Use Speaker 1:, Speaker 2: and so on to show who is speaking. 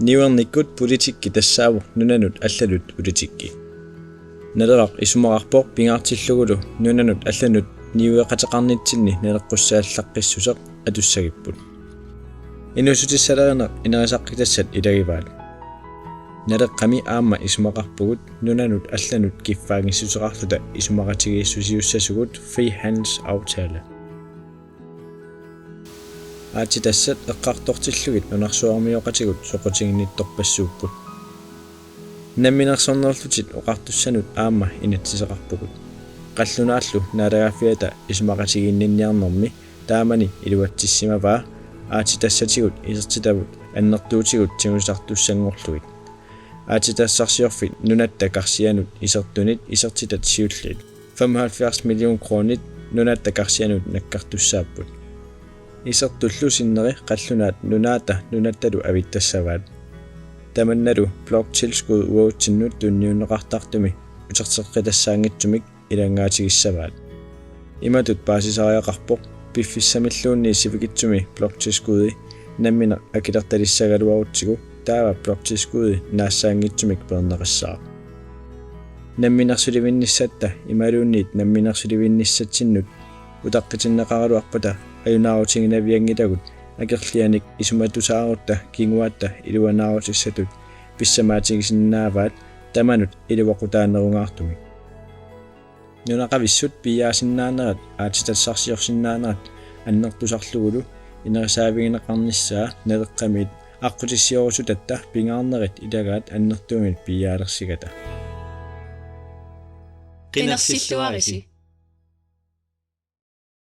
Speaker 1: niuernikkut politikki tassaavur nunanut allalut politikki naleraq isumaqarpoq pingaartillugulu nunanut allanut niueqataqarnitsinni naleqqussaallaqқиссусеq atussagipпут inusutissalareneq inerisaqqitassat ilagivaal naleqqami aamma isumaqarpugut nunanut allanut kiffaangissutiqarluta isumaqatigiissusiussasugut free handels aftale aatitassat eqqartortillugit nunarsuarmioqatigut soqutiginnittorpassuupput namminersornerlutit oqartussanut aamma inatsiseqarpugut qallunaallu naalagaafiata isumaqatigiinninniarnermi taamani iluattissimavaa aatitassatigut isertitavut annertuutigut timusartussangorlugit aatitassarsiorfit nunatta qarsianut isertunit isertitat siullit 75 million kronit nunatta qarsianut nakkartussaapput isertullusinneri qallunaat nunaata nunattalu avittassavaat tamannalu bloktilskud uautinnut tunniunneqartartumi uterteqqitassaangitsumik ilangaatigisavaat imatut paasisariaqarpoq piffissamilluunni sivigitsumi bloktilskudi nammina akilertalissagaluarutsigu taava bloktilskudi naassaangitsumik perneqassaa namminersulivinnissatta imaluunniit namminersulivinnissatinnut utaqqitinnaqaraluarpata ajunaarutinginaviangitagut akerlianik isumatusaarutta kinguatta iluanaarutissatut pissamaatigisinnaavaat tamanut iluaqutaanerungaartumik nunaqavissut piyaasinnaanerat aatitassarsiorsinnaanerat annertusarlugulu inerisaavigineqarnissaa naleqqamiit аққутиссиорусутатта пингаарнерит илагаат аннертуумит пияалерсигата
Speaker 2: qinnersilluarisi